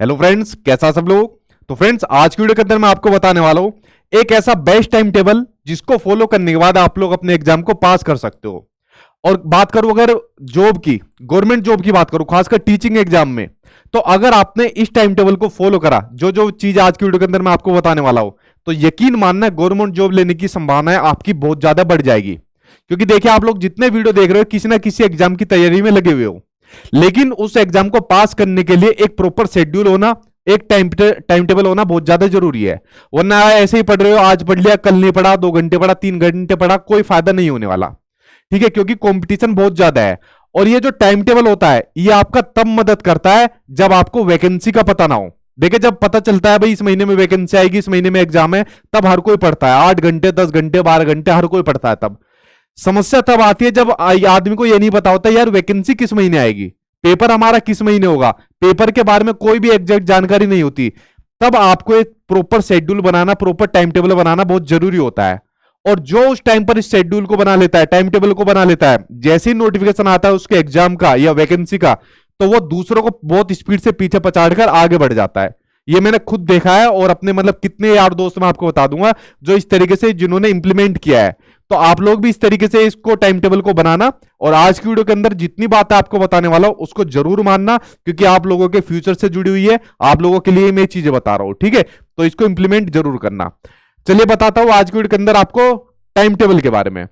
Hello friends, कैसा सब लोग। तो फ्रेंड्स, आज की वीडियो के अंदर मैं आपको बताने वाला हूं एक ऐसा बेस्ट टाइम टेबल जिसको फॉलो करने के बाद आप लोग अपने एग्जाम को पास कर सकते हो। और बात करूं अगर जॉब की, गवर्नमेंट जॉब की बात करूं, खासकर टीचिंग एग्जाम में, तो अगर आपने इस टाइम टेबल को फॉलो करा, जो जो चीज आज की वीडियो के अंदर मैं आपको बताने वाला हूं, तो यकीन मानना गवर्नमेंट जॉब लेने की संभावना आपकी बहुत ज्यादा बढ़ जाएगी। क्योंकि देखिए, आप लोग जितने वीडियो देख रहे हो किसी ना किसी एग्जाम की तैयारी में लगे हुए हो, लेकिन उस एग्जाम को पास करने के लिए एक प्रॉपर शेड्यूल होना, एक टाइम टेबल होना बहुत ज्यादा जरूरी है। वरना ऐसे ही पढ़ रहे हो, आज पढ़ लिया, कल नहीं पढ़ा, 2 घंटे पढ़ा, 3 घंटे पढ़ा, कोई फायदा नहीं होने वाला। ठीक है, क्योंकि कंपटीशन बहुत ज्यादा है। और ये जो टाइम टेबल होता है, ये आपका तब मदद करता है जब आपको वैकेंसी का पता ना हो। देखिए, जब पता चलता है भाई इस महीने में वैकेंसी आएगी, इस महीने में एग्जाम है, तब हर कोई पढ़ता है। 8 घंटे, 10 घंटे, 12 घंटे हर कोई पढ़ता है। तब समस्या तब आती है जब आदमी को यह नहीं पता होता यार वैकेंसी किस महीने आएगी, पेपर हमारा किस महीने होगा, पेपर के बारे में कोई भी एग्जैक्ट जानकारी नहीं होती। तब आपको एक प्रॉपर शेड्यूल बनाना, प्रॉपर टाइम टेबल बनाना बहुत जरूरी होता है। और जो उस टाइम पर इस शेड्यूल को बना लेता है, टाइम टेबल को बना लेता है, जैसे ही नोटिफिकेशन आता है उसके एग्जाम का या वैकेंसी का, तो वो दूसरों को बहुत स्पीड से पीछे पछाड़कर आगे बढ़ जाता है। ये मैंने खुद देखा है, और अपने मतलब कितने यार दोस्त मैं आपको बता दूंगा जो इस तरीके से जिन्होंने इंप्लीमेंट किया है। तो आप लोग भी इस तरीके से इसको टाइम टेबल को बनाना, और आज की वीडियो के अंदर जितनी बातें आपको बताने वाला हूं उसको जरूर मानना, क्योंकि आप लोगों के फ्यूचर से जुड़ी हुई है। आप लोगों के लिए मैं चीजें बता रहा हूं, ठीक है। तो इसको इंप्लीमेंट जरूर करना। चलिए बताता हूं आज की वीडियो के अंदर आपको टाइम टेबल के बारे में।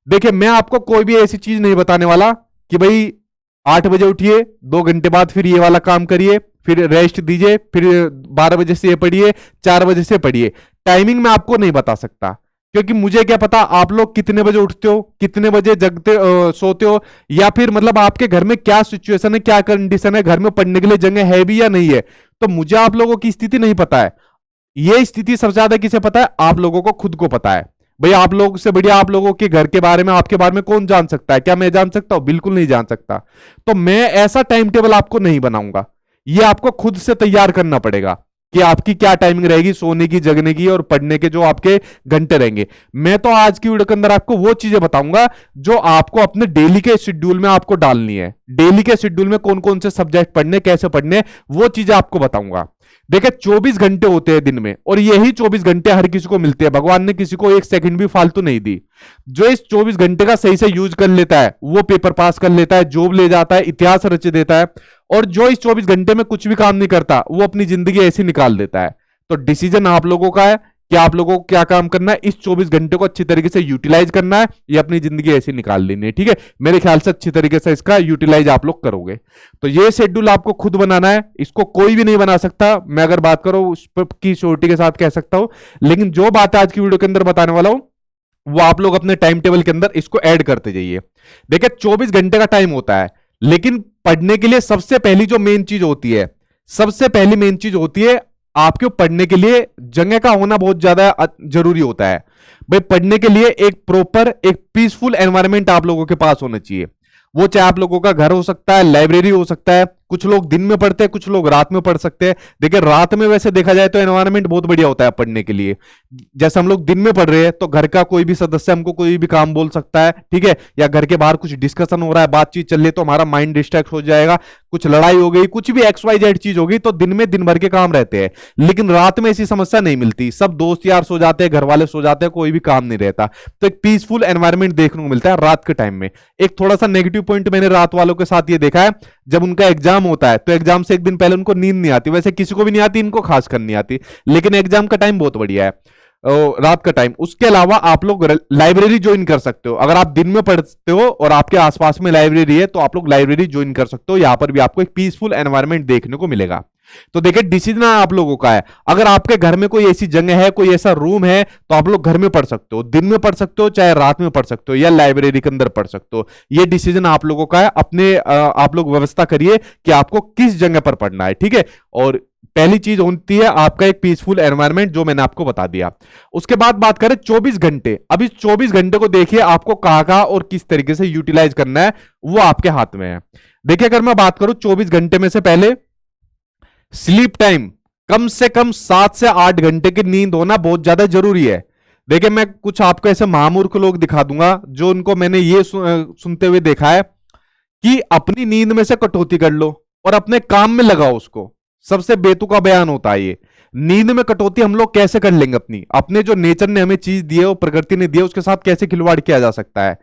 देखिए, मैं आपको कोई भी ऐसी चीज नहीं बताने वाला कि भाई 8 बजे उठिए, 2 घंटे बाद फिर ये वाला काम करिए, फिर रेस्ट दीजिए, फिर 12 बजे से ये पढ़िए, 4 बजे से पढ़िए। टाइमिंग मैं आपको नहीं बता सकता, क्योंकि मुझे क्या पता आप लोग कितने बजे उठते हो, कितने बजे सोते हो, या फिर मतलब आपके घर में क्या सिचुएशन है, क्या कंडीशन है, घर में पढ़ने के लिए जगह है भी या नहीं है। तो मुझे आप लोगों की स्थिति नहीं पता है। ये स्थिति सबसे ज्यादा किसे पता है? आप लोगों को खुद को पता है। भाई, आप लोगों से बढ़िया आप लोगों के घर के बारे में, आपके बारे में कौन जान सकता है? क्या मैं जान सकता हूं? बिल्कुल नहीं जान सकता। तो मैं ऐसा टाइम टेबल आपको नहीं बनाऊंगा, ये आपको खुद से तैयार करना पड़ेगा कि आपकी क्या टाइमिंग रहेगी सोने की, जगने की और पढ़ने के जो आपके घंटे रहेंगे। मैं तो आज की वीडियो के अंदर आपको वो चीजें बताऊंगा जो आपको अपने डेली के शेड्यूल में आपको डालनी है। डेली के शेड्यूल में कौन कौन से सब्जेक्ट पढ़ने, कैसे पढ़ने, वो चीजें आपको बताऊंगा। देखिए, 24 घंटे होते हैं दिन में, और यही 24 घंटे हर किसी को मिलते हैं। भगवान ने किसी को एक सेकंड भी फालतू नहीं दी। जो इस 24 घंटे का सही से यूज कर लेता है वो पेपर पास कर लेता है, जॉब ले जाता है, इतिहास रच देता है। और जो इस 24 घंटे में कुछ भी काम नहीं करता, वो अपनी जिंदगी ऐसी निकाल देता है। तो डिसीजन आप लोगों का है कि आप लोगों को क्या काम करना है। इस 24 घंटे को अच्छी तरीके से यूटिलाइज करना है, या अपनी जिंदगी ऐसी निकाल लेनी है। ठीक है, मेरे ख्याल से अच्छी तरीके से इसका यूटिलाइज आप लोग करोगे। तो ये शेड्यूल आपको खुद बनाना है, इसको कोई भी नहीं बना सकता। मैं अगर बात करूं उस की श्योरिटी के साथ कह सकता हूं, लेकिन जो बात आज की वीडियो के अंदर बताने वाला हूं वो आप लोग अपने टाइम टेबल के अंदर इसको ऐड करते जाइए। देखिए, 24 घंटे का टाइम होता है, लेकिन पढ़ने के लिए सबसे पहली जो मेन चीज होती है, सबसे पहली मेन चीज होती है आपके पढ़ने के लिए जगह का होना बहुत ज्यादा जरूरी होता है। भाई, पढ़ने के लिए एक प्रॉपर, एक पीसफुल एनवायरनमेंट आप लोगों के पास होना चाहिए। वो चाहे आप लोगों का घर हो सकता है, लाइब्रेरी हो सकता है, कुछ लोग दिन में पढ़ते हैं, कुछ लोग रात में पढ़ सकते हैं। देखिए, रात में वैसे देखा जाए तो एनवायरनमेंट बहुत बढ़िया होता है पढ़ने के लिए। जैसे हम लोग दिन में पढ़ रहे हैं तो घर का कोई भी सदस्य हमको कोई भी काम बोल सकता है, ठीक है, या घर के बाहर कुछ डिस्कशन हो रहा है, बातचीत चल रही है, तो हमारा माइंड डिस्ट्रैक्ट हो जाएगा। कुछ लड़ाई हो गई, कुछ भी XYZ चीज हो गई, तो दिन में दिन भर के काम रहते हैं। लेकिन रात में ऐसी समस्या नहीं मिलती, सब दोस्त यार सो जाते हैं, घर वाले सो जाते हैं, कोई भी काम नहीं रहता। तो एक पीसफुल एनवायरनमेंट देखने को मिलता है रात के टाइम में। एक थोड़ा सा नेगेटिव पॉइंट मैंने रात वालों के साथ ये देखा है, जब उनका एग्जाम होता है तो एग्जाम से एक दिन पहले उनको नींद नहीं आती। वैसे किसी को भी नहीं आती, इनको खासकर नहीं आती, लेकिन एग्जाम का टाइम बहुत बढ़िया है रात का टाइम। उसके अलावा आप लोग लाइब्रेरी ज्वाइन कर सकते हो। अगर आप दिन में पढ़ते हो और आपके आसपास में लाइब्रेरी है, तो आप लोग लाइब्रेरी ज्वाइन कर सकते हो। यहां पर भी आपको एक पीसफुल एनवायरनमेंट देखने को मिलेगा। तो देखिए, डिसीजन आप लोगों का है। अगर आपके घर में कोई ऐसी जगह है, कोई ऐसा रूम है, तो आप लोग घर में पढ़ सकते हो, दिन में पढ़ सकते हो, चाहे रात में पढ़ सकते हो, या लाइब्रेरी के अंदर पढ़ सकते हो। ये डिसीजन आप लोगों का है। अपने आप लोग व्यवस्था करिए कि आपको किस जगह पर पढ़ना है, ठीक है। और पहली चीज होती है आपका एक पीसफुल एनवायरनमेंट, जो मैंने आपको बता दिया। उसके बाद बात करें 24 घंटे। अब इस 24 घंटे को देखिए आपको कहां और किस तरीके से यूटिलाइज करना है, वो आपके हाथ में है। देखिए, अगर मैं बात करूं 24 घंटे में से पहले स्लीप टाइम कम से कम 7 से 8 घंटे की नींद होना बहुत ज्यादा जरूरी है। देखिए, मैं कुछ आपको ऐसे महामूर्ख लोग दिखा दूंगा जो उनको मैंने ये सुनते हुए देखा है कि अपनी नींद में से कटौती कर लो और अपने काम में लगाओ उसको। सबसे बेतुका बयान होता है ये। नींद में कटौती हम लोग कैसे कर लेंगे? अपनी अपने जो नेचर ने हमें चीज दी है, वो प्रकृति ने दी है, उसके साथ कैसे खिलवाड़ किया जा सकता है?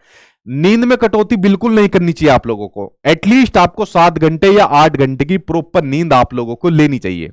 नींद में कटौती बिल्कुल नहीं करनी चाहिए आप लोगों को। एटलीस्ट आपको 7 घंटे या 8 घंटे की प्रॉपर नींद आप लोगों को लेनी चाहिए।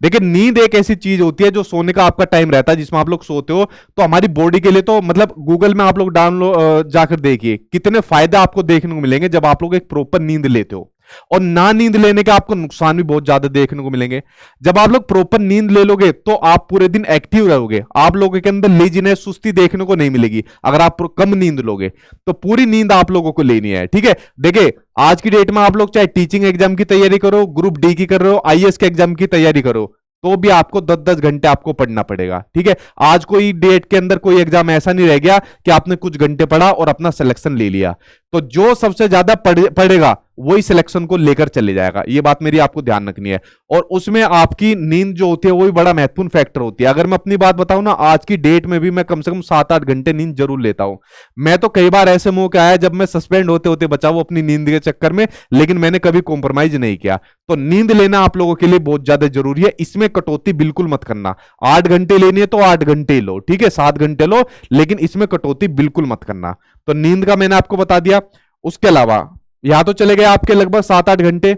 देखिए, नींद एक ऐसी चीज होती है जो सोने का आपका टाइम रहता है, जिसमें आप लोग सोते हो, तो हमारी बॉडी के लिए तो मतलब गूगल में आप लोग डाउनलोड जाकर देखिए कितने फायदे आपको देखने को मिलेंगे जब आप लोग एक प्रॉपर नींद लेते हो। और ना नींद लेने के आपको नुकसान भी बहुत ज्यादा देखने को मिलेंगे। जब आप लोग प्रॉपर नींद ले लोगे तो आप पूरे दिन एक्टिव रहोगे, आप लोगों के अंदर लेजीनेस, सुस्ती देखने को नहीं मिलेगी। अगर आप कम नींद लोगे तो पूरी नींद आप लोगों को लेनी है, ठीक है। देखिए, आज की डेट में आप लोग चाहे टीचिंग एग्जाम की तैयारी करो, ग्रुप डी की कर रहे हो, आईएएस के एग्जाम की तैयारी करो, तो भी आपको 10-10 घंटे आपको पढ़ना पड़ेगा, ठीक है। आज कोई डेट के अंदर कोई एग्जाम ऐसा नहीं रह गया कि आपने कुछ घंटे पढ़ा और अपना सिलेक्शन ले लिया। तो जो सबसे ज्यादा पढ़ेगा वही सिलेक्शन को लेकर चले जाएगा। ये बात मेरी आपको ध्यान रखनी है। और उसमें आपकी नींद जो होती है वो भी बड़ा महत्वपूर्ण फैक्टर होती है। अगर मैं अपनी बात बताऊं ना, आज की डेट में भी मैं कम से कम 7-8 घंटे नींद जरूर लेता हूं। मैं तो कई बार ऐसे मौके आया जब मैं सस्पेंड होते होते बचा हूं अपनी नींद के चक्कर में, लेकिन मैंने कभी कॉम्प्रोमाइज नहीं किया। तो नींद लेना आप लोगों के लिए बहुत ज्यादा जरूरी है। इसमें कटौती बिल्कुल मत करना। 8 घंटे लेनी है तो 8 घंटे लो, ठीक है, 7 घंटे लो, लेकिन इसमें कटौती बिल्कुल मत करना। तो नींद का मैंने आपको बता दिया। उसके अलावा यहां तो चले गए आपके लगभग 7-8 घंटे।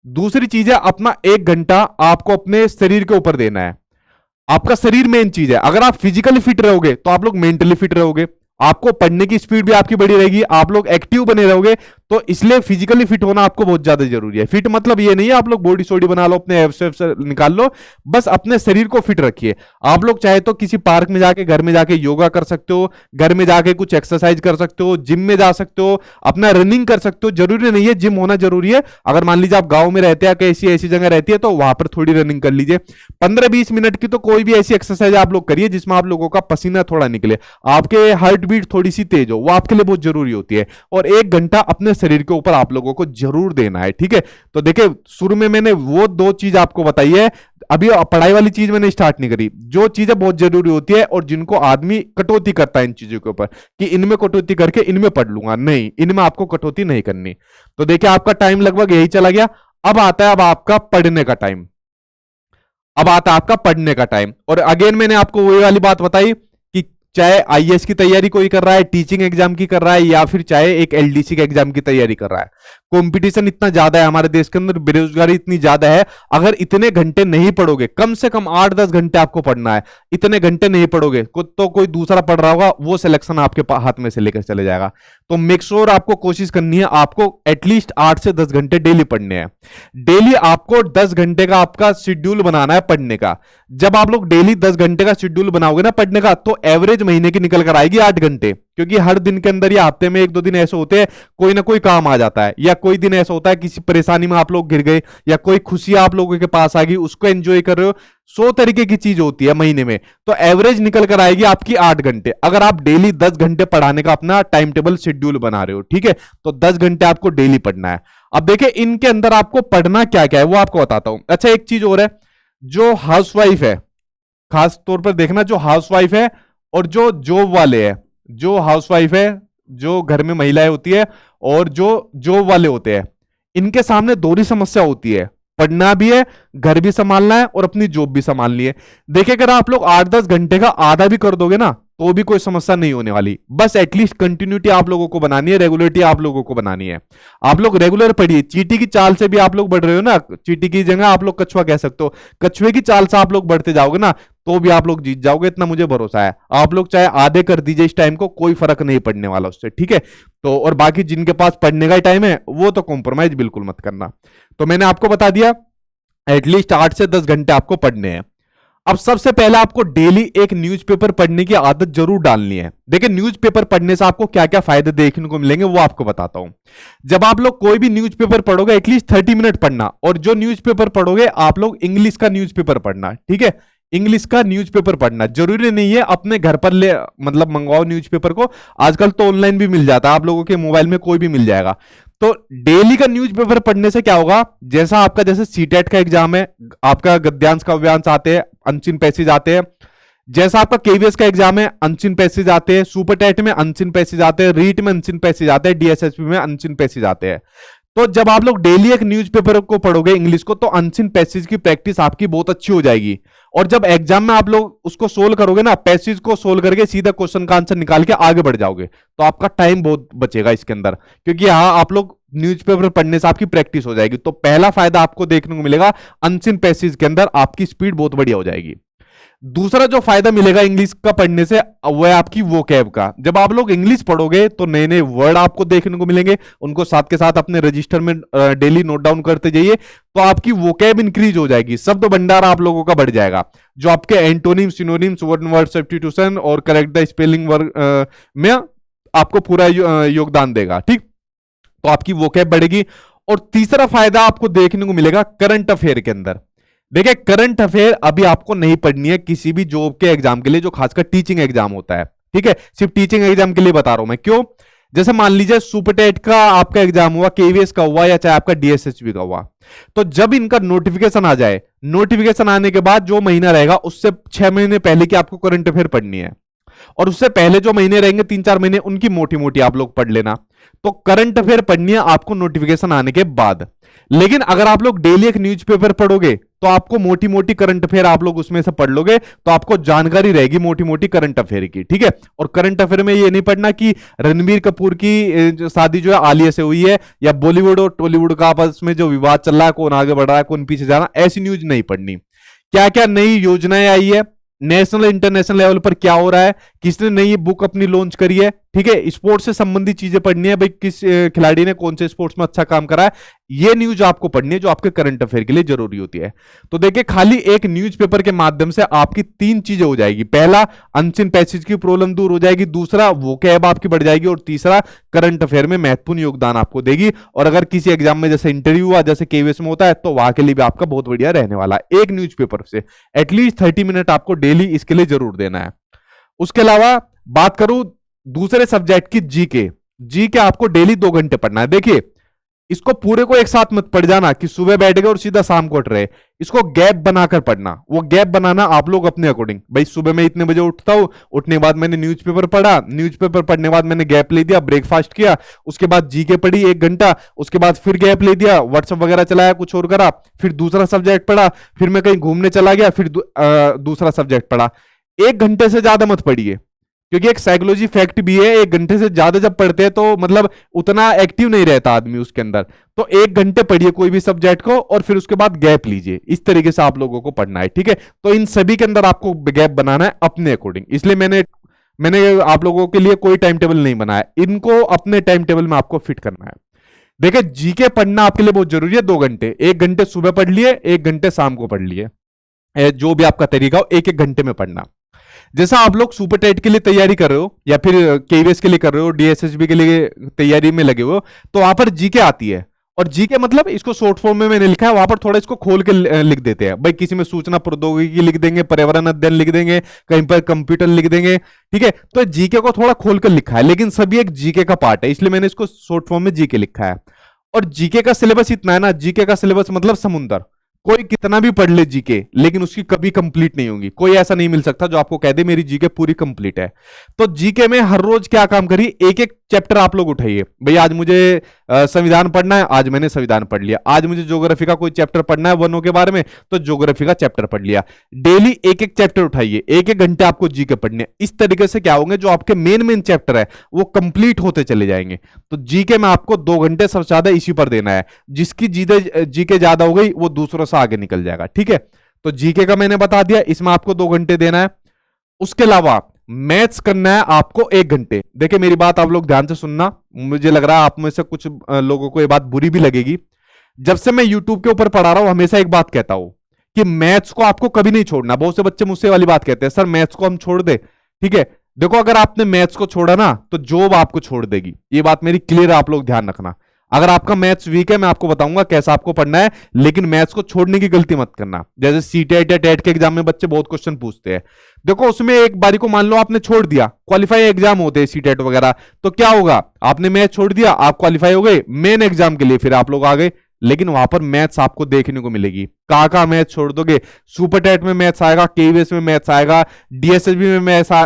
दूसरी चीज है, अपना 1 घंटा आपको अपने शरीर के ऊपर देना है। आपका शरीर मेन चीज है। अगर आप फिजिकली फिट रहोगे तो आप लोग मेंटली फिट रहोगे, आपको पढ़ने की स्पीड भी आपकी बड़ी रहेगी, आप लोग एक्टिव बने रहोगे। तो इसलिए फिजिकली फिट होना आपको बहुत ज्यादा जरूरी है। फिट मतलब ये नहीं है आप लोग बॉडी सोडी बना लो, अपने एब्स निकाल लो, बस अपने शरीर को फिट रखिए। आप लोग चाहे तो किसी पार्क में जाके, घर में जाके योगा कर सकते हो, घर में जाके कुछ एक्सरसाइज कर सकते हो, जिम में जा सकते हो, अपना रनिंग कर सकते हो। जरूरी नहीं है जिम होना जरूरी है। अगर मान लीजिए आप गांव में रहते हैं, कैसी ऐसी जगह रहती है, तो वहां पर थोड़ी रनिंग कर लीजिए। 15-20 मिनट की तो कोई भी ऐसी एक्सरसाइज आप लोग करिए जिसमें आप लोगों का पसीना थोड़ा निकले, आपके हार्ट बीट थोड़ी सी तेज हो, वो आपके लिए बहुत जरूरी होती है। और 1 घंटा अपने शरीर के ऊपर आप लोगों को जरूर देना है, ठीक है। तो देखिए, शुरू में मैंने वो 2 चीज आपको बताई है, अभी पढ़ाई वाली चीज मैंने स्टार्ट नहीं करी। जो चीजें बहुत जरूरी होती है और जिनको आदमी कटौती करता है इन चीजों के ऊपर, कि इनमें कटौती करके इनमें पढ़ लूंगा, नहीं, इनमें आपको कटौती नहीं करनी। तो देखिए, आपका टाइम लगभग यही चला गया। अब आता है अब आपका पढ़ने का टाइम। अब आता है आपका पढ़ने का टाइम। और अगेन मैंने आपको वही वाली बात बताई कि चाहे आईएएस की तैयारी कोई कर रहा है, टीचिंग एग्जाम की कर रहा है, या फिर चाहे एक एलडीसी के एग्जाम की तैयारी कर रहा है, कंपटीशन इतना ज्यादा है हमारे देश के अंदर, बेरोजगारी इतनी ज्यादा है। अगर इतने घंटे नहीं पढ़ोगे, कम से कम 8-10 घंटे आपको पढ़ना है, इतने घंटे नहीं पढ़ोगे तो कोई दूसरा पढ़ रहा होगा, वो सिलेक्शन आपके हाथ में से लेकर चले जाएगा। तो मेक श्योर आपको कोशिश करनी है, आपको एटलीस्ट 8 से 10 घंटे डेली पढ़ने हैं। डेली आपको 10 घंटे का आपका शेड्यूल बनाना है पढ़ने का। जब आप लोग डेली 10 घंटे का शेड्यूल बनाओगे ना पढ़ने का, तो एवरेज महीने की निकल कर आएगी 8 घंटे। क्योंकि हर दिन के अंदर या हफ्ते में 1-2 दिन ऐसे होते हैं, कोई ना कोई काम आ जाता है, या कोई दिन ऐसा होता है किसी परेशानी में आप लोग गिर गए, या कोई खुशी आप लोगों के पास आ गई, उसको एंजॉय कर रहे हो। 100 तरीके की चीज होती है महीने में, तो एवरेज निकल कर आएगी आपकी 8 घंटे। अगर आप डेली 10 घंटे पढ़ाने का अपना टाइम टेबल शेड्यूल बना रहे हो, ठीक है, तो 10 घंटे आपको डेली पढ़ना है। अब देखिए, इनके अंदर आपको पढ़ना क्या क्या है वो आपको बताता हूं। अच्छा, एक चीज और है, जो हाउसवाइफ है, खास तौर पर देखना, जो हाउसवाइफ है और जो जॉब वाले हैं, जो हाउसवाइफ है, जो घर में महिलाएं होती है, और जो जॉब वाले होते हैं, इनके सामने दोहरी समस्या होती है। पढ़ना भी है, घर भी संभालना है, और अपनी जॉब भी संभालनी है। देखिए, अगर आप लोग 8-10 घंटे का आधा भी कर दोगे ना, तो भी कोई समस्या नहीं होने वाली। बस एटलीस्ट कंटिन्यूटी आप लोगों को बनानी है, रेगुलरिटी आप लोगों को बनानी है। आप लोग रेगुलर पढ़िए। चींटी की चाल से भी आप लोग बढ़ रहे हो ना, चींटी की जगह आप लोग कछुआ कह सकते हो, कछुए की चाल से आप लोग बढ़ते जाओगे ना, तो भी आप लोग जीत जाओगे, इतना मुझे भरोसा है। आप लोग चाहे आधे कर दीजिए इस टाइम को, कोई फर्क नहीं पड़ने वाला उससे, ठीक है। तो और बाकी जिनके पास पढ़ने का ही टाइम है, वो तो कॉम्प्रोमाइज बिल्कुल मत करना। तो मैंने आपको बता दिया, एटलीस्ट 8 से 10 घंटे आपको पढ़ने हैं। अब सबसे पहले आपको डेली एक न्यूज़पेपर पढ़ने की आदत जरूर डालनी है। देखिए, न्यूज़पेपर पढ़ने से आपको क्या क्या फायदे देखने को मिलेंगे वो आपको बताता हूं। जब आप लोग कोई भी न्यूज़पेपर पढ़ोगे, एटलीस्ट 30 मिनट पढ़ना, और जो न्यूज़पेपर पढ़ोगे आप लोग इंग्लिश का न्यूज़पेपर पढ़ना, ठीक है। इंग्लिश का न्यूज़पेपर पढ़ना जरूरी नहीं है अपने घर पर ले, मतलब मंगवाओ न्यूज़पेपर को, आजकल तो ऑनलाइन भी मिल जाता है, आप लोगों के मोबाइल में कोई भी मिल जाएगा। तो डेली का न्यूज़पेपर पढ़ने से क्या होगा, जैसा आपका जैसे सीटेट का एग्जाम है, आपका गद्यांश काव्यांश आते हैं, अनचिन पैसेज आते हैं, जैसा आपका केवीएस का एग्जाम है, अनचिन पैसेज आते हैं, सुपर टेट में अनचिन पैसेज आते हैं, रीट में अनचिन पैसेज आते हैं, डीएसएसपी में अनचिन पैसेज आते हैं। तो जब आप लोग डेली एक न्यूज़पेपर को पढ़ोगे इंग्लिश को, तो अनसीन पैसेज की प्रैक्टिस आपकी बहुत अच्छी हो जाएगी। और जब एग्जाम में आप लोग उसको सोल्व करोगे ना, पैसेज को सोल्व करके सीधा क्वेश्चन का आंसर निकाल के आगे बढ़ जाओगे, तो आपका टाइम बहुत बचेगा इसके अंदर, क्योंकि यहाँ आप लोग न्यूज़पेपर पढ़ने से आपकी प्रैक्टिस हो जाएगी। तो पहला फायदा आपको देखने को मिलेगा, अनसीन पैसेज के अंदर आपकी स्पीड बहुत बढ़िया हो जाएगी। दूसरा जो फायदा मिलेगा इंग्लिश का पढ़ने से, वो है आपकी वोकैब का। जब आप लोग इंग्लिश पढ़ोगे तो नए नए वर्ड आपको देखने को मिलेंगे, उनको साथ के साथ अपने रजिस्टर में डेली नोट डाउन करते जाइए, तो आपकी वोकैब इंक्रीज हो जाएगी, शब्द भंडार आप लोगों का बढ़ जाएगा। जो आपके antonym, synonyms, one word substitution और करेक्ट द स्पेलिंग वर्ड में आपको पूरा योगदान देगा, ठीक। तो आपकी वोकैब बढ़ेगी। और तीसरा फायदा आपको देखने को मिलेगा करंट अफेयर के अंदर। देखिए, करंट अफेयर अभी आपको नहीं पढ़नी है किसी भी जॉब के एग्जाम के लिए, जो खासकर टीचिंग एग्जाम होता है, ठीक है। सिर्फ टीचिंग एग्जाम के लिए बता रहा हूं मैं, क्यों? जैसे मान लीजिए सुपरटेट का आपका एग्जाम हुआ, केवीएस का हुआ, या चाहे आपका डीएसएसबी का हुआ, तो जब इनका नोटिफिकेशन आ जाए, नोटिफिकेशन आने के बाद जो महीना रहेगा उससे 6 महीने पहले की आपको करंट अफेयर पढ़नी है, और उससे पहले जो महीने रहेंगे 3-4 महीने, उनकी मोटी मोटी आप लोग पढ़ लेना। तो करंट अफेयर पढ़नी है आपको नोटिफिकेशन आने के बाद। लेकिन अगर आप लोग डेली एक न्यूज़पेपर पढ़ोगे, तो आपको मोटी मोटी करंट अफेयर आप लोग उसमें से पढ़ लोगे, तो आपको जानकारी रहेगी मोटी मोटी करंट अफेयर की, ठीक है। और करंट अफेयर में ये नहीं पढ़ना कि रणबीर कपूर की शादी जो है आलिया से हुई है, या बॉलीवुड और टॉलीवुड का आपस में जो विवाद चल रहा है, कौन आगे बढ़ रहा है, कौन पीछे जा रहा है, ऐसी न्यूज नहीं पढ़नी। क्या क्या नई योजनाएं आई है, नेशनल इंटरनेशनल लेवल पर क्या हो रहा है, किसने नई बुक अपनी लॉन्च करी है, ठीक है। स्पोर्ट्स से संबंधित चीजें पढ़नी है, भाई किस खिलाड़ी ने कौन से स्पोर्ट्स में अच्छा काम करा है, ये न्यूज आपको पढ़नी है, जो आपके करंट अफेयर के लिए जरूरी होती है। तो देखिए, खाली एक न्यूज़पेपर के माध्यम से आपकी 3 चीजें हो जाएगी। पहला, अनसीन पैसेज की प्रॉब्लम दूर हो जाएगी, दूसरा वोकैब आपकी बढ़ जाएगी, और तीसरा करंट अफेयर में महत्वपूर्ण योगदान आपको देगी। और अगर किसी एग्जाम में जैसे इंटरव्यू हुआ, जैसे केवीएस में होता है, तो वहां के लिए भी आपका बहुत बढ़िया रहने वाला है। एक न्यूज़पेपर से एटलीस्ट 30 मिनट आपको डेली इसके लिए जरूर देना है। उसके अलावा बात करूं दूसरे सब्जेक्ट की, जीके आपको डेली 2 घंटे पढ़ना है। देखिए, इसको पूरे को एक साथ मत पढ़ जाना कि सुबह बैठ गए और सीधा शाम को उठ रहे, इसको गैप बनाकर पढ़ना। वो गैप बनाना आप लोग अपने अकॉर्डिंग, भाई सुबह मैं इतने बजे उठता हूं, उठने के बाद मैंने न्यूज़पेपर पढ़ा, न्यूज़पेपर पढ़ने के बाद मैंने गैप ले दिया, ब्रेकफास्ट किया, उसके बाद जीके पढ़ी 1 घंटा, उसके बाद फिर गैप ले दिया, व्हाट्सएप वगैरह चलाया, कुछ और करा, फिर दूसरा सब्जेक्ट पढ़ा, फिर मैं कहीं घूमने चला गया, फिर दूसरा सब्जेक्ट पढ़ा। 1 घंटे से ज्यादा मत पढ़िए, क्योंकि एक साइकोलॉजी फैक्ट भी है, 1 घंटे से ज्यादा जब पढ़ते हैं तो मतलब उतना एक्टिव नहीं रहता आदमी उसके अंदर। तो 1 घंटे पढ़िए कोई भी सब्जेक्ट को, और फिर उसके बाद गैप लीजिए। इस तरीके से आप लोगों को पढ़ना है, ठीक है। तो इन सभी के अंदर आपको गैप बनाना है अपने अकॉर्डिंग, इसलिए मैंने आप लोगों के लिए कोई टाइम टेबल नहीं बनाया, इनको अपने टाइम टेबल में आपको फिट करना है। देखिए, जीके पढ़ना आपके लिए बहुत जरूरी है। 2 घंटे, 1 घंटे सुबह पढ़ लिए, 1 घंटे शाम को पढ़ लिए, जो भी आपका तरीका हो, 1-1 घंटे में पढ़ना। जैसा आप लोग सुपर टेट के लिए तैयारी कर रहे हो, या फिर केवीएस के लिए कर रहे हो, डीएसएसबी के लिए तैयारी में लगे हो, तो वहां पर जीके आती है। और जीके मतलब इसको शॉर्ट फॉर्म में मैंने लिखा है, वहां पर थोड़ा इसको खोल के लिख देते हैं। भाई किसी में सूचना प्रौद्योगिकी लिख देंगे, पर्यावरण अध्ययन लिख देंगे, कहीं पर कंप्यूटर लिख देंगे, ठीक है। तो जीके को थोड़ा खोल कर लिखा है, लेकिन सभी एक जीके का पार्ट है, इसलिए मैंने इसको शॉर्ट फॉर्म में जीके लिखा है। और जीके का सिलेबस इतना है ना, जीके का सिलेबस मतलब समुंदर। कोई कितना भी पढ़ ले जीके, लेकिन उसकी कभी कंप्लीट नहीं होगी। कोई ऐसा नहीं मिल सकता जो आपको कह दे मेरी जीके पूरी कंप्लीट है। तो जीके में हर रोज क्या काम करिए, 1-1 चैप्टर आप लोग उठाइए। भाई आज मुझे संविधान पढ़ना है, आज मैंने संविधान पढ़ लिया। आज मुझे ज्योग्राफी का कोई चैप्टर पढ़ना है वनों के बारे में, तो ज्योग्राफी का चैप्टर पढ़ लिया। डेली 1-1 चैप्टर उठाइए, 1-1 घंटे आपको जीके पढ़ने। इस तरीके से क्या होंगे, जो आपके मेन चैप्टर है वो कंप्लीट होते चले जाएंगे। तो जीके में आपको 2 घंटे सबसे ज्यादा इसी पर देना है। जिसकी जीके ज्यादा हो गई वो दूसरों से आगे निकल जाएगा, ठीक है। तो जीके का मैंने बता दिया, इसमें आपको 2 घंटे देना है। उसके अलावा मैथ्स करना है आपको 1 घंटे। देखिए, मेरी बात आप लोग ध्यान से सुनना, मुझे लग रहा है आप में से कुछ लोगों को ये बात बुरी भी लगेगी। जब से मैं यूट्यूब के ऊपर पढ़ा रहा हूं, हमेशा एक बात कहता हूं कि मैथ्स को आपको कभी नहीं छोड़ना। बहुत से बच्चे मुझसे वाली बात कहते हैं, सर मैथ्स को हम छोड़ दे, ठीक है। देखो, अगर आपने मैथ्स को छोड़ा ना, तो जॉब आपको छोड़ देगी। ये बात मेरी क्लियर, आप लोग ध्यान रखना। अगर आपका मैथ्स वीक है, मैं आपको बताऊंगा कैसा आपको पढ़ना है, लेकिन मैथ्स को छोड़ने की गलती मत करना। जैसे सीटेट या टेट के एग्जाम में बच्चे बहुत क्वेश्चन पूछते हैं। देखो, उसमें एक बारी को मान लो आपने छोड़ दिया, क्वालिफाई एग्जाम होते हैं सीटेट वगैरह, तो क्या होगा, आपने मैथ छोड़ दिया, आप क्वालिफाई हो गए मेन एग्जाम के लिए, फिर आप लोग आ गए, लेकिन वहां पर मैथ्स आपको देखने को मिलेगी। कहाँ मैथ्स छोड़ दोगे, सुपर टेट में मैथ्स आएगा, केवीएस में मैथ्स आएगा, डीएसएसबी में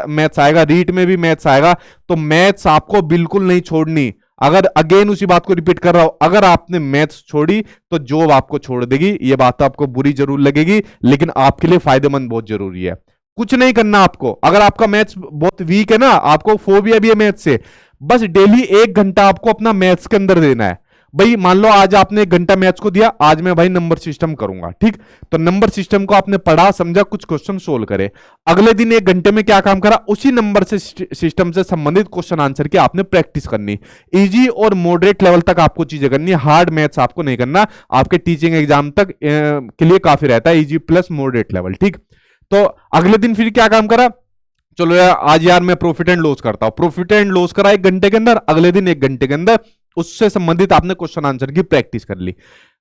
मैथ्स आएगा, रीट में भी मैथ्स आएगा। तो मैथ्स आपको बिल्कुल नहीं छोड़नी। अगर अगेन उसी बात को रिपीट कर रहा हूं, अगर आपने मैथ्स छोड़ी तो जॉब आपको छोड़ देगी। ये बात आपको बुरी जरूर लगेगी, लेकिन आपके लिए फायदेमंद बहुत जरूरी है। कुछ नहीं करना आपको। अगर आपका मैथ्स बहुत वीक है ना, आपको फोबिया भी है मैथ्स से, बस डेली 1 घंटा आपको अपना मैथ्स के अंदर देना है। भाई मान लो आज आपने 1 घंटा मैथ्स को दिया, आज मैं भाई नंबर सिस्टम करूंगा, ठीक। तो नंबर सिस्टम को आपने पढ़ा, समझा, कुछ क्वेश्चन सोल्व करे। अगले दिन 1 घंटे में क्या काम करा, उसी नंबर से सिस्टम से संबंधित क्वेश्चन आंसर की आपने प्रैक्टिस करनी। इजी और मॉडरेट लेवल तक आपको चीजें करनी है, हार्ड मैथ्स आपको नहीं करना। आपके टीचिंग एग्जाम तक के लिए काफी रहता है इजी प्लस मॉडरेट लेवल, ठीक। तो अगले दिन फिर क्या काम करा, चलो यार आज यार मैं प्रॉफिट एंड लॉस करता हूं। प्रॉफिट एंड लॉस करा 1 घंटे के अंदर, अगले दिन 1 घंटे के अंदर उससे संबंधित आपने क्वेश्चन आंसर की प्रैक्टिस कर ली।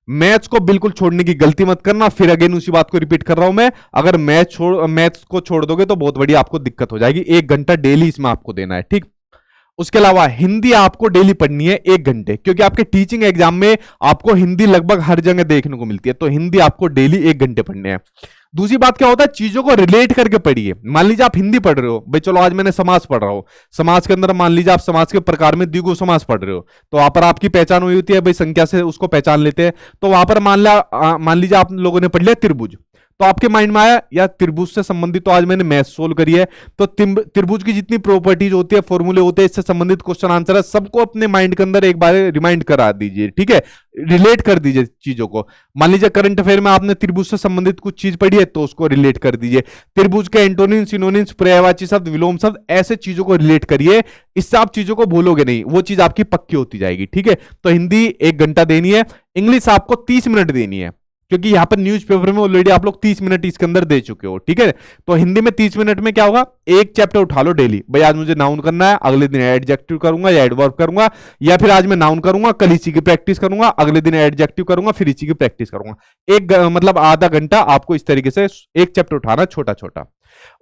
मैथ्स को बिल्कुल छोड़ने की गलती मत करना। फिर अगेन उसी बात को रिपीट कर रहा हूं मैं, अगर मैथ्स को छोड़ दोगे तो बहुत बड़ी आपको दिक्कत हो जाएगी। 1 घंटा डेली इसमें आपको देना है, ठीक। उसके अलावा हिंदी आपको डेली पढ़नी है 1 घंटे, क्योंकि आपके टीचिंग एग्जाम में आपको हिंदी लगभग हर जगह देखने को मिलती है, तो हिंदी आपको डेली 1 घंटे पढ़ने हैं। दूसरी बात क्या होता है, चीजों को रिलेट करके पढ़िए। मान लीजिए आप हिंदी पढ़ रहे हो, भाई चलो आज मैंने समास पढ़ रहा हूं, समास के अंदर मान लीजिए आप समास के प्रकार में द्विगु समास पढ़ रहे हो, तो वहां पर आपकी पहचान हुई होती है, भाई संख्या से उसको पहचान लेते हैं। तो वहां पर मान लीजिए आप लोगों ने पढ़ लिया त्रिभुज, तो आपके माइंड में आया या त्रिभुज से संबंधित तो आज मैंने मैथ सोल्व करी है, तो त्रिभुज की जितनी प्रॉपर्टीज होती है, फॉर्मूले होते हैं, इससे संबंधित क्वेश्चन आंसर है, सबको अपने माइंड के अंदर एक बार रिमाइंड करा दीजिए, ठीक है। रिलेट कर दीजिए चीजों को। मान लीजिए करंट अफेयर में आपने त्रिभुज से संबंधित कुछ चीज पढ़ी है, तो उसको रिलेट कर दीजिए। त्रिभुज के एंटोनिम, सिनोनिम्स, पर्यायवाची शब्द, विलोम शब्द, ऐसे चीजों को रिलेट करिए। इससे आप चीजों को भूलोगे नहीं, वो चीज आपकी पक्की होती जाएगी, ठीक है। तो हिंदी 1 घंटा देनी है, इंग्लिश आपको 30 मिनट देनी है, क्योंकि यहां पर न्यूज़पेपर में ऑलरेडी आप लोग 30 मिनट इसके अंदर दे चुके हो, ठीक है। तो हिंदी में 30 मिनट में क्या होगा, एक चैप्टर उठा लो डेली। भाई आज मुझे नाउन करना है, अगले दिन एडजेक्टिव करूंगा या एडवर्ब करूंगा, या फिर आज मैं नाउन करूंगा, कल इसी की प्रैक्टिस करूंगा, अगले दिन एडजेक्टिव करूंगा, फिर इसी की प्रैक्टिस करूंगा। मतलब आधा घंटा आपको इस तरीके से एक चैप्टर उठाना छोटा छोटा।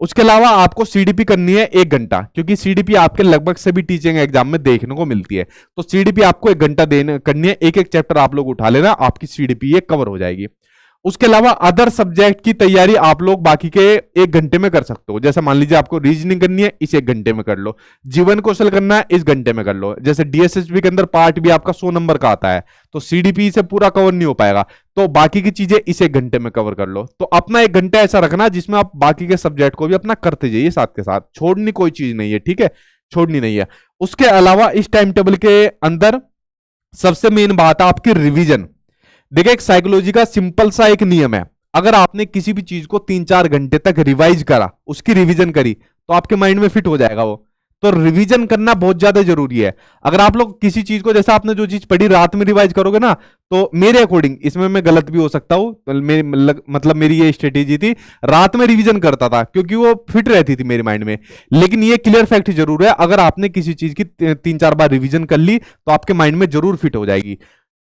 उसके अलावा आपको सीडीपी करनी है 1 घंटा, क्योंकि सीडीपी आपके लगभग सभी टीचिंग एग्जाम में देखने को मिलती है। तो सीडीपी आपको 1 घंटा देने करनी है, एक एक चैप्टर आप लोग उठा लेना, आपकी सीडीपी ये कवर हो जाएगी। उसके अलावा अदर सब्जेक्ट की तैयारी आप लोग बाकी के 1 घंटे में कर सकते हो। जैसे मान लीजिए आपको रीजनिंग करनी है, इस 1 घंटे में कर लो। जीवन कौशल करना है, इस घंटे में कर लो। जैसे डीएसएसबी के अंदर पार्ट भी आपका 100 नंबर का आता है, तो सीडीपी से पूरा कवर नहीं हो पाएगा, तो बाकी की चीजें इस 1 घंटे में कवर कर लो। तो अपना 1 घंटा ऐसा रखना जिसमें आप बाकी के सब्जेक्ट को भी अपना करते जाइए साथ के साथ, छोड़नी कोई चीज नहीं है, ठीक है, छोड़नी नहीं है। उसके अलावा इस टाइम टेबल के अंदर सबसे मेन बात है आपकी रिविजन। देखिए एक साइकोलॉजी का सिंपल सा एक नियम है, अगर आपने किसी भी चीज को 3-4 घंटे तक रिवाइज करा, उसकी रिवीजन करी, तो आपके माइंड में फिट हो जाएगा वो। तो रिवीजन करना बहुत ज्यादा जरूरी है। अगर आप लोग किसी चीज को, जैसे आपने जो चीज पढ़ी रात में रिवाइज करोगे ना, तो मेरे अकॉर्डिंग, इसमें मैं गलत भी हो सकता हूं, मतलब मेरी ये स्ट्रेटेजी थी, रात में रिवीजन करता था क्योंकि वो फिट रहती थी मेरे माइंड में। लेकिन ये क्लियर फैक्ट जरूर है, अगर आपने किसी चीज की 3-4 बार रिवीजन कर ली तो आपके माइंड में जरूर फिट हो जाएगी।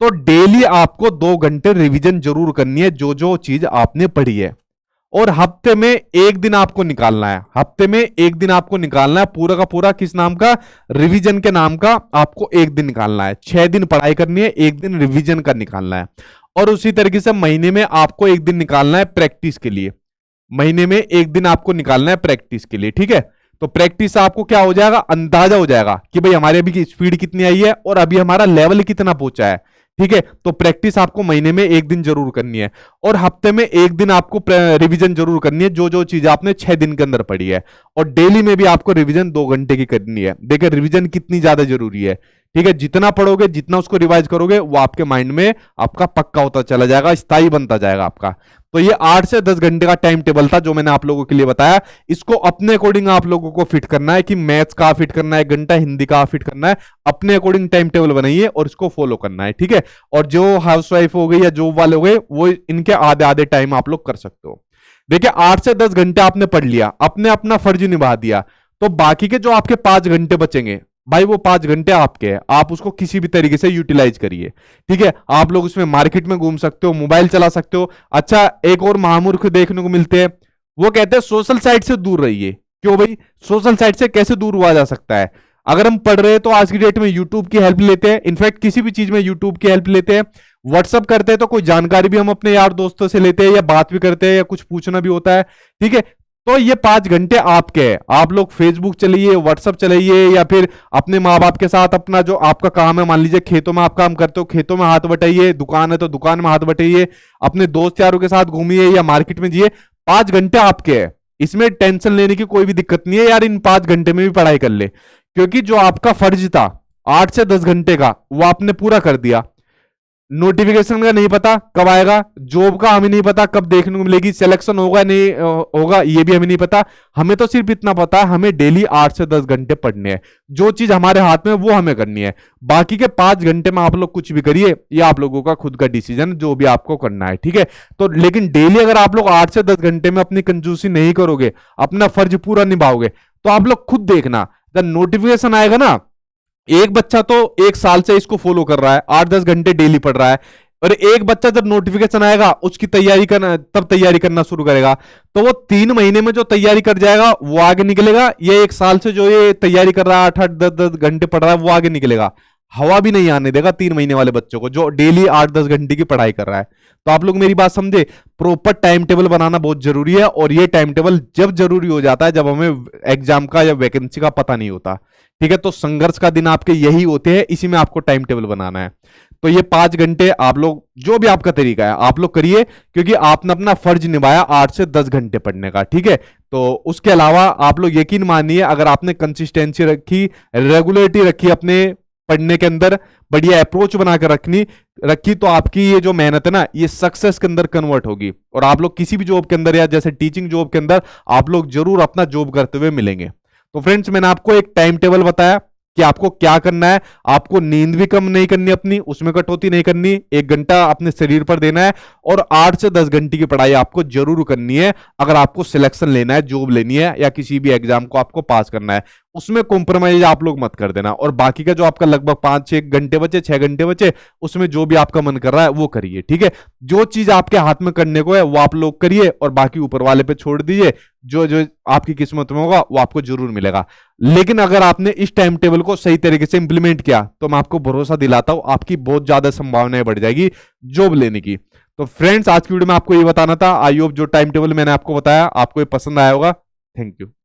तो डेली आपको 2 घंटे रिवीजन जरूर करनी है जो जो चीज आपने पढ़ी है, और हफ्ते में 1 दिन आपको निकालना है। हफ्ते में 1 दिन आपको निकालना है पूरा का पूरा, किस नाम का, रिवीजन के नाम का। आपको 1 दिन निकालना है। 6 दिन पढ़ाई करनी है, 1 दिन रिवीजन का निकालना है। और उसी तरीके से महीने में आपको 1 दिन निकालना है प्रैक्टिस के लिए। महीने में 1 दिन आपको निकालना है प्रैक्टिस के लिए, ठीक है। तो प्रैक्टिस आपको क्या हो जाएगा, अंदाजा हो जाएगा कि भाई हमारे अभी की स्पीड कितनी आई है और अभी हमारा लेवल कितना पहुंचा है, ठीक है। तो प्रैक्टिस आपको महीने में 1 दिन जरूर करनी है, और हफ्ते में 1 दिन आपको रिवीजन जरूर करनी है जो जो चीज आपने 6 दिन के अंदर पढ़ी है। और डेली में भी आपको रिवीजन 2 घंटे की करनी है। देखिए रिवीजन कितनी ज्यादा जरूरी है, ठीक है। जितना पढ़ोगे, जितना उसको रिवाइज करोगे, वो आपके माइंड में आपका पक्का होता चला जाएगा, स्थायी बनता जाएगा आपका। तो ये 8 से 10 घंटे का टाइम टेबल था जो मैंने आप लोगों के लिए बताया। इसको अपने अकॉर्डिंग आप लोगों को फिट करना है कि मैथ्स का फिट करना है 1 घंटा, हिंदी का फिट करना है। अपने अकॉर्डिंग टाइम टेबल बनाइए और इसको फॉलो करना है, ठीक है। और जो हाउसवाइफ हो गई या जॉब वाले हो गए, वो इनके आधे आधे टाइम आप लोग कर सकते हो। देखिए 8 से 10 घंटे आपने पढ़ लिया, आपने अपना फर्ज निभा दिया, तो बाकी के जो आपके 5 घंटे बचेंगे, भाई वो 5 घंटे आपके हैं, आप उसको किसी भी तरीके से यूटिलाइज करिए, ठीक है। आप लोग उसमें मार्केट में घूम सकते हो, मोबाइल चला सकते हो। अच्छा एक और महामूर्ख देखने को मिलते हैं, वो कहते हैं सोशल साइट से दूर रहिए। क्यों भाई, सोशल साइट से कैसे दूर हुआ जा सकता है? अगर हम पढ़ रहे हैं तो आज की डेट में यूट्यूब की हेल्प लेते हैं, इनफैक्ट किसी भी चीज में यूट्यूब की हेल्प लेते हैं। व्हाट्सअप करते हैं तो कोई जानकारी भी हम अपने यार दोस्तों से लेते हैं, या बात भी करते हैं, या कुछ पूछना भी होता है, ठीक है। तो ये 5 घंटे आपके हैं। आप लोग फेसबुक चलाइए, व्हाट्सएप चलाइए, या फिर अपने माँ बाप के साथ अपना जो आपका काम है, मान लीजिए खेतों में आप काम करते हो, खेतों में हाथ बटाइए, दुकान है तो दुकान में हाथ बटाइए, अपने दोस्त यारों के साथ घूमिए या मार्केट में जाइए। 5 घंटे आपके हैं, इसमें टेंशन लेने की कोई भी दिक्कत नहीं है यार। इन 5 घंटे में भी पढ़ाई कर ले, क्योंकि जो आपका फर्ज था 8 से 10 घंटे का, वो आपने पूरा कर दिया। नोटिफिकेशन का नहीं पता कब आएगा, जॉब का हमें नहीं पता कब देखने को मिलेगी, सिलेक्शन होगा नहीं होगा ये भी हमें नहीं पता। हमें तो सिर्फ इतना पता है, हमें डेली 8 से 10 घंटे पढ़ने हैं। जो चीज हमारे हाथ में वो हमें करनी है। बाकी के 5 घंटे में आप लोग कुछ भी करिए, ये आप लोगों का खुद का डिसीजन, जो भी आपको करना है, ठीक है। तो लेकिन डेली अगर आप लोग 8 से 10 घंटे में अपनी कंजूसी नहीं करोगे, अपना फर्ज पूरा निभाओगे, तो आप लोग खुद देखना जब नोटिफिकेशन आएगा ना, एक बच्चा तो 1 साल से इसको फॉलो कर रहा है, 8-10 घंटे डेली पढ़ रहा है, और एक बच्चा जब नोटिफिकेशन आएगा उसकी तैयारी करना, तब तैयारी करना शुरू करेगा, तो वो 3 महीने में जो तैयारी कर जाएगा वो आगे निकलेगा। ये 1 साल से जो ये तैयारी कर रहा है, 8-8 10-10 घंटे पढ़ रहा है, वो आगे निकलेगा। हवा भी नहीं आने देगा 3 महीने वाले बच्चों को, जो डेली 8-10 घंटे की पढ़ाई कर रहा है। तो आप लोग मेरी बात समझे, प्रॉपर टाइम टेबल बनाना बहुत जरूरी है। और ये टाइम टेबल जब जरूरी हो जाता है जब हमें एग्जाम का या वैकेंसी का पता नहीं होता, ठीक है। तो संघर्ष का दिन आपके यही होते हैं, इसी में आपको टाइम टेबल बनाना है। तो ये 5 घंटे आप लोग, जो भी आपका तरीका है आप लोग करिए, क्योंकि आपने अपना फर्ज निभाया 8 से 10 घंटे पढ़ने का, ठीक है। तो उसके अलावा आप लोग यकीन मानिए, अगर आपने कंसिस्टेंसी रखी, रेगुलरिटी रखी अपने पढ़ने के अंदर, बढ़िया अप्रोच बनाकर रखी, तो आपकी ये जो मेहनत है ना, ये सक्सेस के अंदर कन्वर्ट होगी। और आप लोग किसी भी जॉब के अंदर, या जैसे टीचिंग जॉब के अंदर, आप लोग जरूर अपना जॉब करते हुए मिलेंगे। तो फ्रेंड्स, मैंने आपको एक टाइम टेबल बताया कि आपको क्या करना है। आपको नींद भी कम नहीं करनी अपनी, उसमें कटौती नहीं करनी, 1 घंटा अपने शरीर पर देना है, और 8 से 10 घंटे की पढ़ाई आपको जरूर करनी है अगर आपको सिलेक्शन लेना है, जॉब लेनी है, या किसी भी एग्जाम को आपको पास करना है। उसमें कॉम्प्रोमाइज आप लोग मत कर देना। और बाकी का जो आपका लगभग 5-6 घंटे बचे, 6 घंटे बचे, उसमें जो भी आपका मन कर रहा है वो करिए, ठीक है। जो चीज आपके हाथ में करने को है वो आप लोग करिए, और बाकी ऊपर वाले पे छोड़ दीजिए। जो जो आपकी किस्मत में होगा वो आपको जरूर मिलेगा। लेकिन अगर आपने इस टाइम टेबल को सही तरीके से इंप्लीमेंट किया, तो मैं आपको भरोसा दिलाता हूं आपकी बहुत ज्यादा संभावनाएं बढ़ जाएगी जॉब लेने की। तो फ्रेंड्स, आज की वीडियो में आपको ये बताना था। आई होप जो टाइम टेबल मैंने आपको बताया आपको ये पसंद आया होगा। Thank you.